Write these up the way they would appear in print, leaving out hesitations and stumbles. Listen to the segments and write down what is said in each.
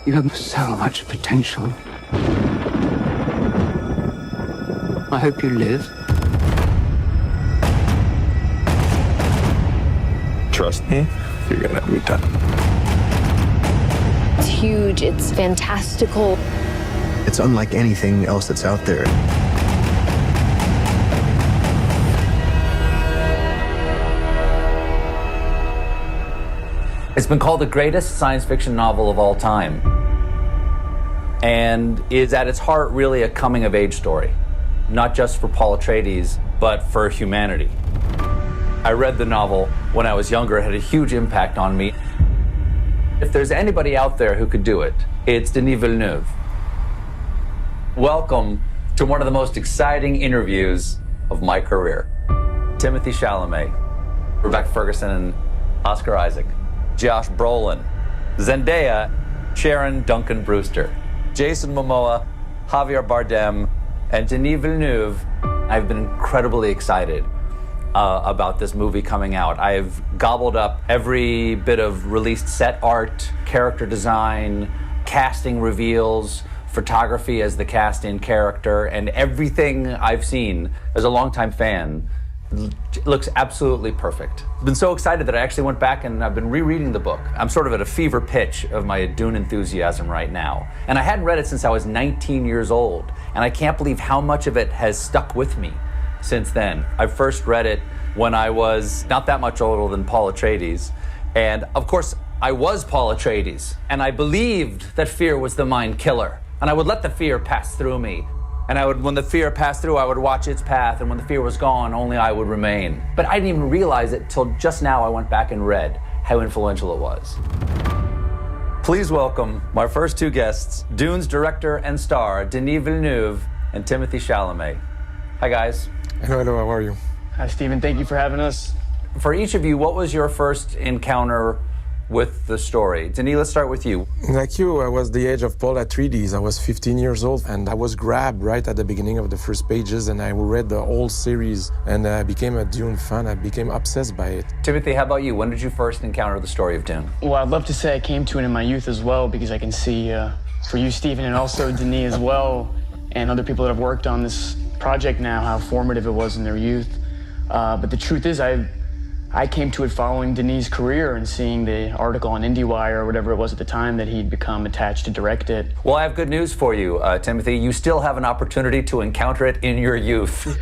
You have so much potential. I hope you live. Trust me, you're gonna have a good time. It's huge, it's fantastical. It's unlike anything else that's out there. It's been called the greatest science fiction novel of all time, and is at its heart really a coming-of-age story, not just for Paul Atreides, but for humanity. I read the novel when I was younger. It had a huge impact on me. If there's anybody out there who could do it, it's Denis Villeneuve. Welcome to one of the most exciting interviews of my career. Timothée Chalamet, Rebecca Ferguson, and Oscar Isaac. Josh Brolin, Zendaya, Sharon Duncan Brewster, Jason Momoa, Javier Bardem, and Denis Villeneuve. I've been incredibly excited about this movie coming out. I've gobbled up every bit of released set art, character design, casting reveals, photography as the cast in character, and everything I've seen as a longtime fan looks absolutely perfect. I've been so excited that I actually went back and I've been rereading the book. I'm sort of at a fever pitch of my Dune enthusiasm right now. And I hadn't read it since I was 19 years old. And I can't believe how much of it has stuck with me since then. I first read it when I was not that much older than Paul Atreides. And of course, I was Paul Atreides. And I believed that fear was the mind killer. And I would let the fear pass through me. And when the fear passed through, I would watch its path, and when the fear was gone, only I would remain. But I didn't even realize it till just now I went back and read how influential it was. Please welcome my first two guests, Dune's director and star, Denis Villeneuve and Timothée Chalamet. Hi, guys. Hello, how are you? Hi, Stephen. Thank you for having us. For each of you, what was your first encounter with the story? Denis, let's start with you. Like you, I was the age of Paul Atreides. I was 15 years old, and I was grabbed right at the beginning of the first pages, and I read the whole series, and I became a Dune fan. I became obsessed by it. Timothée, how about you? When did you first encounter the story of Dune? Well, I'd love to say I came to it in my youth as well, because I can see for you, Stephen, and also Denis as well, and other people that have worked on this project now, how formative it was in their youth. But the truth is, I came to it following Denis' career and seeing the article on IndieWire or whatever it was at the time that he'd become attached to direct it. Well, I have good news for you, Timothée. You still have an opportunity to encounter it in your youth.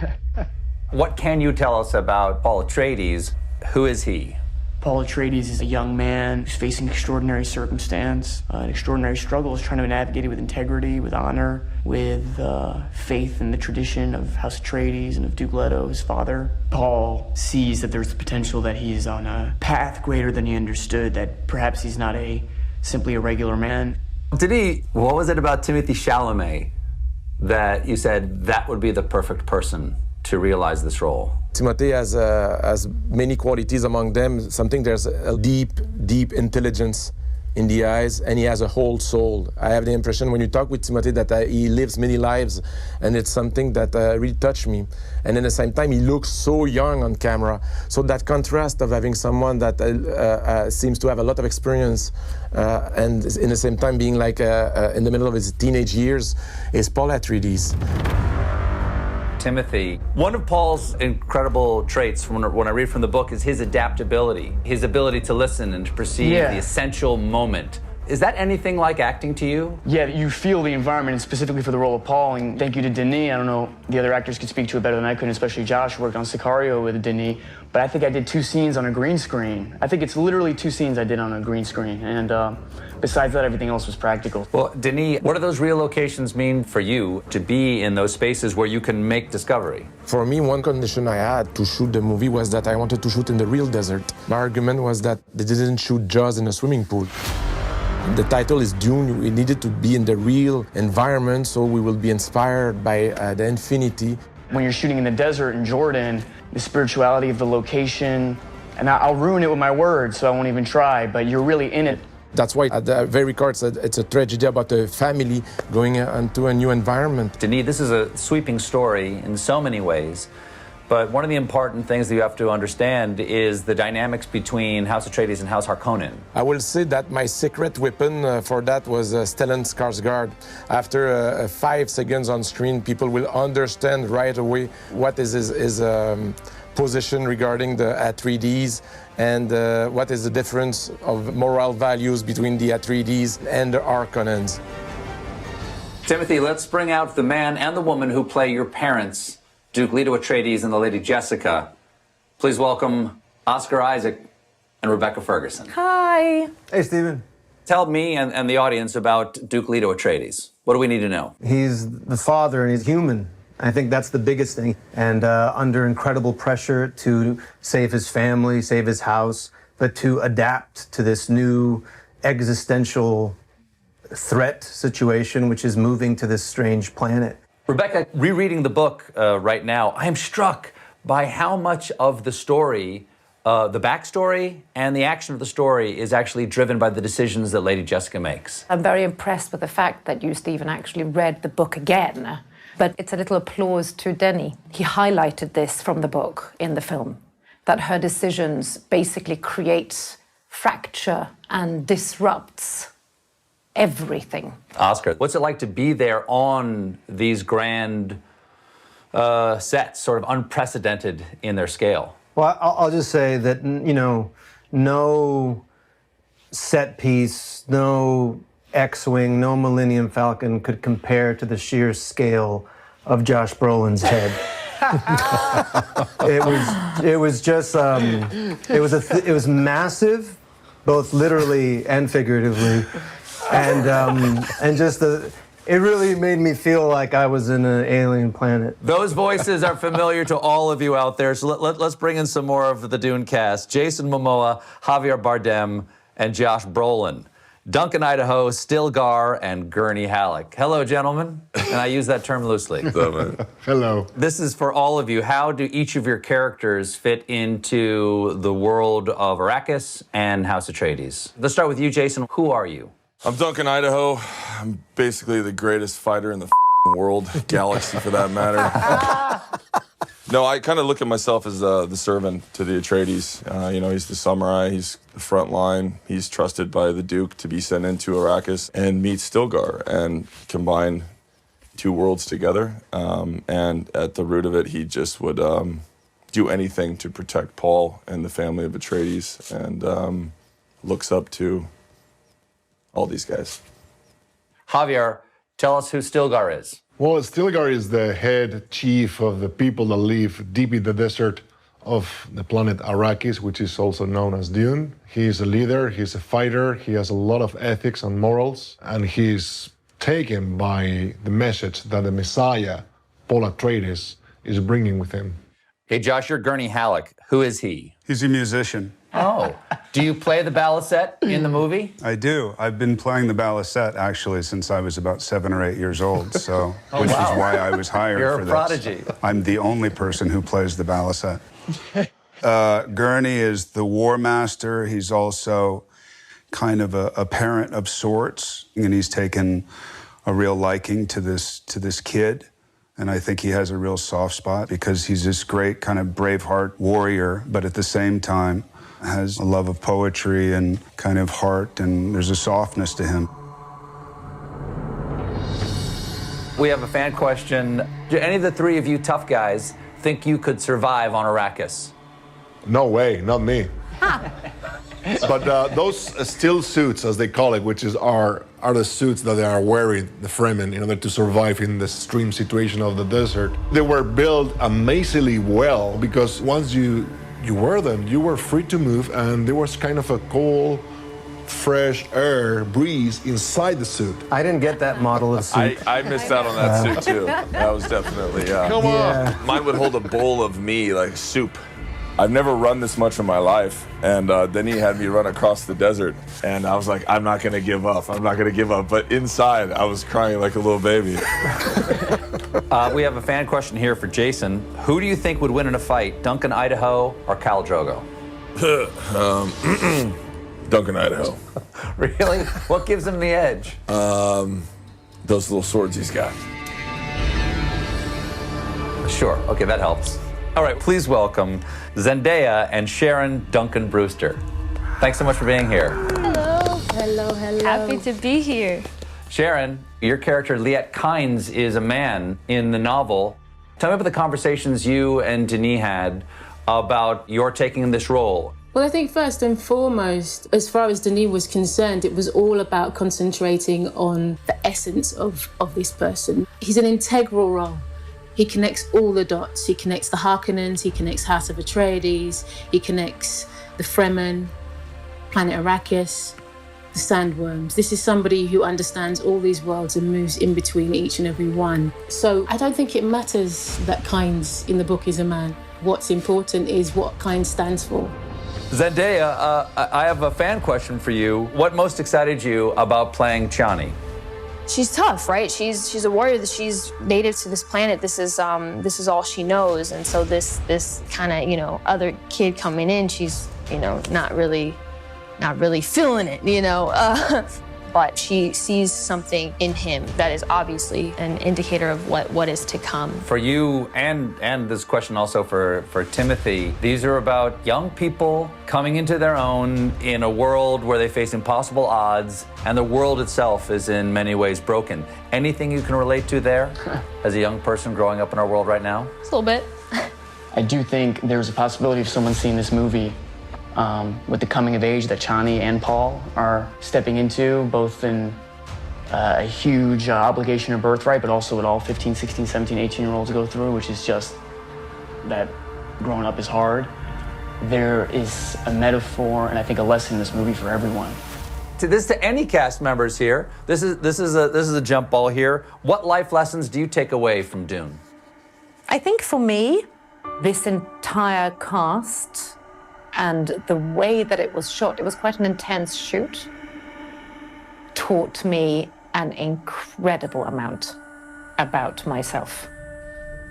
What can you tell us about Paul Atreides? Who is he? Paul Atreides is a young man who's facing extraordinary circumstance, an extraordinary struggle. He's trying to navigate it with integrity, with honor, with faith in the tradition of House Atreides and of Duke Leto, his father. Paul sees that there's the potential that he's on a path greater than he understood, that perhaps he's not simply a regular man. Denis, what was it about Timothée Chalamet that you said that would be the perfect person to realize this role? Timothée has many qualities, among them there's a deep intelligence in the eyes, and he has a whole soul. I have the impression when you talk with Timothée that he lives many lives, and it's something that really touched me. And at the same time, he looks so young on camera. So that contrast of having someone that seems to have a lot of experience and in the same time being like in the middle of his teenage years is Paul Atreides. Timothée, one of Paul's incredible traits when I read from the book is his adaptability, his ability to listen and to perceive the essential moment. Is that anything like acting to you? Yeah, you feel the environment, and specifically for the role of Paul, and thank you to Denis. I don't know, the other actors could speak to it better than I could, especially Josh, who worked on Sicario with Denis, but I think I did 2 scenes on a green screen. I think it's literally 2 scenes I did on a green screen, and besides that, everything else was practical. Well, Denis, what do those real locations mean for you to be in those spaces where you can make discovery? For me, one condition I had to shoot the movie was that I wanted to shoot in the real desert. My argument was that they didn't shoot Jaws in a swimming pool. The title is Dune. We needed to be in the real environment, so we will be inspired by the infinity. When you're shooting in the desert in Jordan, the spirituality of the location, and I'll ruin it with my words, so I won't even try, but you're really in it. That's why at the very core it's a tragedy about a family going into a new environment. Denis, this is a sweeping story in so many ways, but one of the important things that you have to understand is the dynamics between House Atreides and House Harkonnen. I will say that my secret weapon for that was Stellan Skarsgård. After 5 seconds on screen, people will understand right away what is his position regarding the Atreides and what is the difference of moral values between the Atreides and the Harkonnens. Timothy, let's bring out the man and the woman who play your parents, Duke Leto Atreides and the Lady Jessica. Please welcome Oscar Isaac and Rebecca Ferguson. Hi. Hey, Stephen. Tell me and the audience about Duke Leto Atreides. What do we need to know? He's the father and he's human. I think that's the biggest thing. And under incredible pressure to save his family, save his house, but to adapt to this new existential threat situation, which is moving to this strange planet. Rebecca, rereading the book right now, I am struck by how much of the story, the backstory and the action of the story is actually driven by the decisions that Lady Jessica makes. I'm very impressed with the fact that you, Stephen, actually read the book again. But it's a little applause to Denis. He highlighted this from the book in the film, that her decisions basically create fracture and disrupts everything. Oscar, what's it like to be there on these grand sets, sort of unprecedented in their scale? Well, I'll just say that, you know, no set piece, no X-Wing, no Millennium Falcon could compare to the sheer scale of Josh Brolin's head. It was just, it was massive, both literally and figuratively. And just it really made me feel like I was in an alien planet. Those voices are familiar to all of you out there, so let's bring in some more of the Dune cast. Jason Momoa, Javier Bardem, and Josh Brolin. Duncan Idaho, Stilgar, and Gurney Halleck. Hello, gentlemen. And I use that term loosely. Hello. This is for all of you. How do each of your characters fit into the world of Arrakis and House Atreides? Let's start with you, Jason. Who are you? I'm Duncan Idaho. I'm basically the greatest fighter in the world, galaxy for that matter. No, I kind of look at myself as the servant to the Atreides. You know, he's the samurai, he's the front line. He's trusted by the Duke to be sent into Arrakis and meet Stilgar and combine 2 worlds together. And at the root of it, he just would do anything to protect Paul and the family of Atreides and looks up to all these guys. Javier, tell us who Stilgar is. Well, Stilgar is the head chief of the people that live deep in the desert of the planet Arrakis, which is also known as Dune. He is a leader, he's a fighter, he has a lot of ethics and morals, and he's taken by the message that the Messiah, Paul Atreides, is bringing with him. Okay, Josh, you're Gurney Halleck. Who is he? He's a musician. Oh. Do you play the balisette in the movie? I do. I've been playing the balisette, actually, since I was about 7 or 8 years old, so, which is why I was hired for this. You're a prodigy. I'm the only person who plays the balisette. Gurney is the war master. He's also kind of a parent of sorts, and he's taken a real liking to this kid. And I think he has a real soft spot because he's this great kind of Braveheart warrior, but at the same time has a love of poetry and kind of heart, and there's a softness to him. We have a fan question. Do any of the 3 of you tough guys think you could survive on Arrakis? No way, not me. But those still suits, as they call it, which are the suits that they are wearing, the Fremen, in order to survive in the extreme situation of the desert. They were built amazingly well because once you wear them, you were free to move, and there was kind of a cool, fresh air breeze inside the suit. I didn't get that model of suit. I missed out on that suit too. That was definitely, Come on. Mine would hold a bowl of me, like soup. I've never run this much in my life, and then he had me run across the desert, and I was like, I'm not gonna give up, I'm not gonna give up. But inside, I was crying like a little baby. We have a fan question here for Jason. Who do you think would win in a fight, Duncan Idaho or Khal Drogo? Duncan Idaho. Really? What gives him the edge? Those little swords he's got. Sure, okay, that helps. All right, please welcome Zendaya and Sharon Duncan Brewster. Thanks so much for being here. Hello. Hello, hello. Happy to be here. Sharon, your character, Liette Kynes, is a man in the novel. Tell me about the conversations you and Denis had about your taking this role. Well, I think first and foremost, as far as Denis was concerned, it was all about concentrating on the essence of this person. He's an integral role. He connects all the dots. He connects the Harkonnens, he connects House of Atreides, he connects the Fremen, planet Arrakis, the Sandworms. This is somebody who understands all these worlds and moves in between each and every one. So I don't think it matters that Kynes in the book is a man. What's important is what Kynes stands for. Zendaya, I have a fan question for you. What most excited you about playing Chani? She's tough, right? She's a warrior. She's native to this planet. This is all she knows. And so this kind of, other kid coming in, she's, not really feeling it, but she sees something in him that is obviously an indicator of what is to come. For you, and this question also for Timothée, these are about young people coming into their own in a world where they face impossible odds, and the world itself is in many ways broken. Anything you can relate to there as a young person growing up in our world right now? Just a little bit. I do think there's a possibility of someone seeing this movie with the coming of age that Chani and Paul are stepping into, both in a huge obligation or birthright, but also what all 15, 16, 17, 18-year-olds go through, which is just that growing up is hard. There is a metaphor and I think a lesson in this movie for everyone. To any cast members here, this is a jump ball here. What life lessons do you take away from Dune? I think for me, this entire cast and the way that it was shot, it was quite an intense shoot, taught me an incredible amount about myself.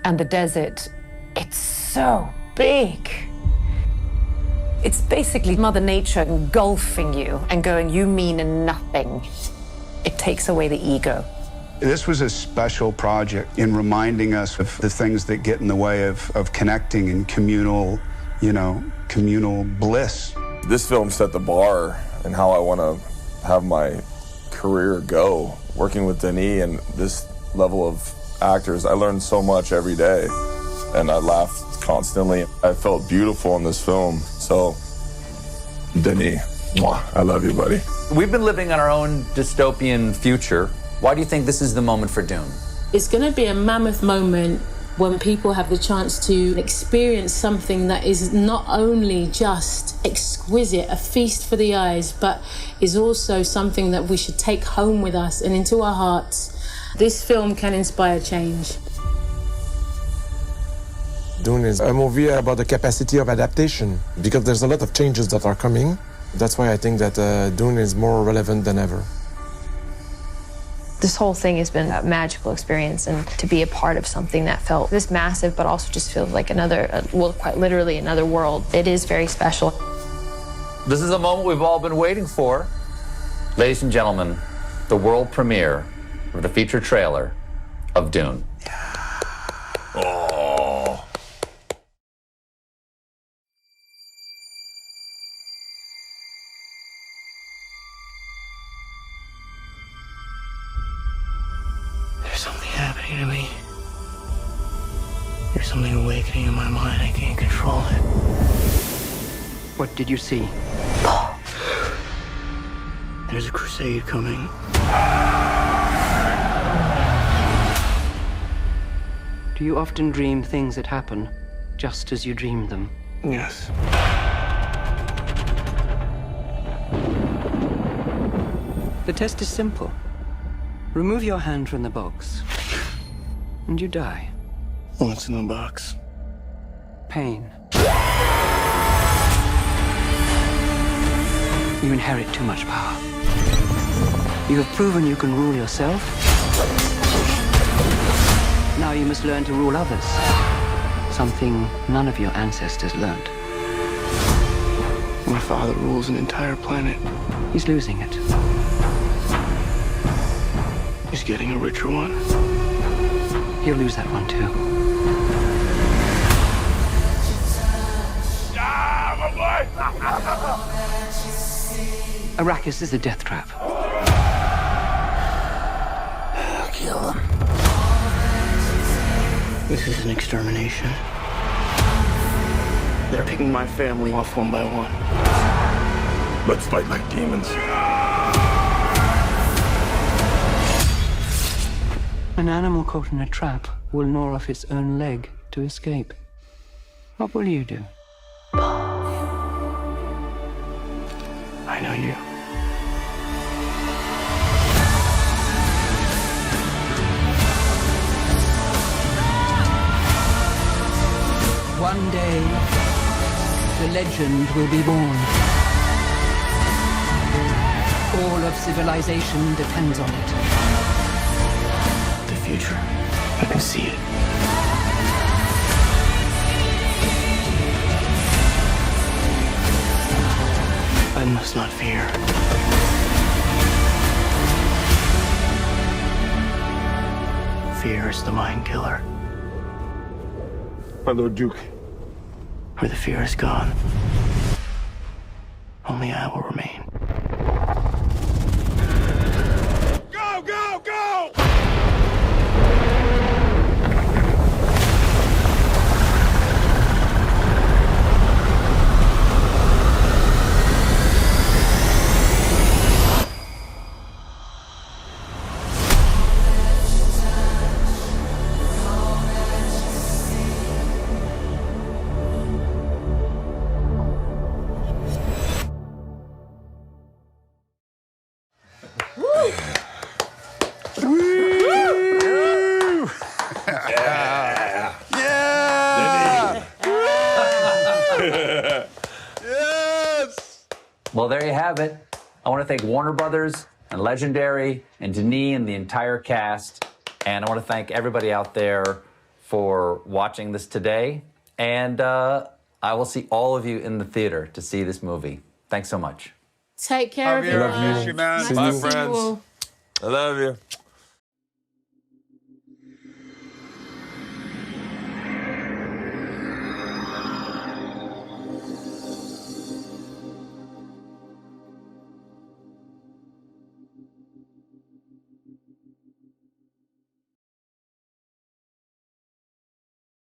And the desert, it's so big. It's basically Mother Nature engulfing you and going, you mean nothing. It takes away the ego. This was a special project in reminding us of the things that get in the way of connecting and communal bliss. This film set the bar and how I want to have my career go. Working with Denis and this level of actors, I learned so much every day, and I laughed constantly. I felt beautiful in this film. So, Denis, mwah, I love you, buddy. We've been living in our own dystopian future. Why do you think this is the moment for Dune? It's going to be a mammoth moment when people have the chance to experience something that is not only just exquisite, a feast for the eyes, but is also something that we should take home with us and into our hearts. This film can inspire change. Dune is a movie about the capacity of adaptation, because there's a lot of changes that are coming. That's why I think that Dune is more relevant than ever. This whole thing has been a magical experience, and to be a part of something that felt this massive, but also just feels like another, well, quite literally another world. It is very special. This is a moment we've all been waiting for. Ladies and gentlemen, the world premiere of the feature trailer of Dune. Oh. There's something happening to me. There's something awakening in my mind. I can't control it. What did you see? Paul. There's a crusade coming. Do you often dream things that happen just as you dreamed them? Yes. The test is simple. Remove your hand from the box, and you die. What's in the box? Pain. You inherit too much power. You have proven you can rule yourself. Now you must learn to rule others. Something none of your ancestors learned. My father rules an entire planet. He's losing it. He's getting a richer one. He'll lose that one too. Arrakis is a death trap. Kill them. This is an extermination. They're picking my family off one by one. Let's fight like demons. An animal caught in a trap will gnaw off its own leg to escape. What will you do? I know you. One day, the legend will be born. All of civilization depends on it. The future. I can see it. I must not fear. Fear is the mind killer. My Lord Duke. Where the fear is gone, only I will remain. Go, go, go! Well, there you have it. I want to thank Warner Brothers and Legendary and Denis and the entire cast. And I want to thank everybody out there for watching this today. And I will see all of you in the theater to see this movie. Thanks so much. Take care, everyone. Love you, man. Nice Bye, to see you friends. all. I love you.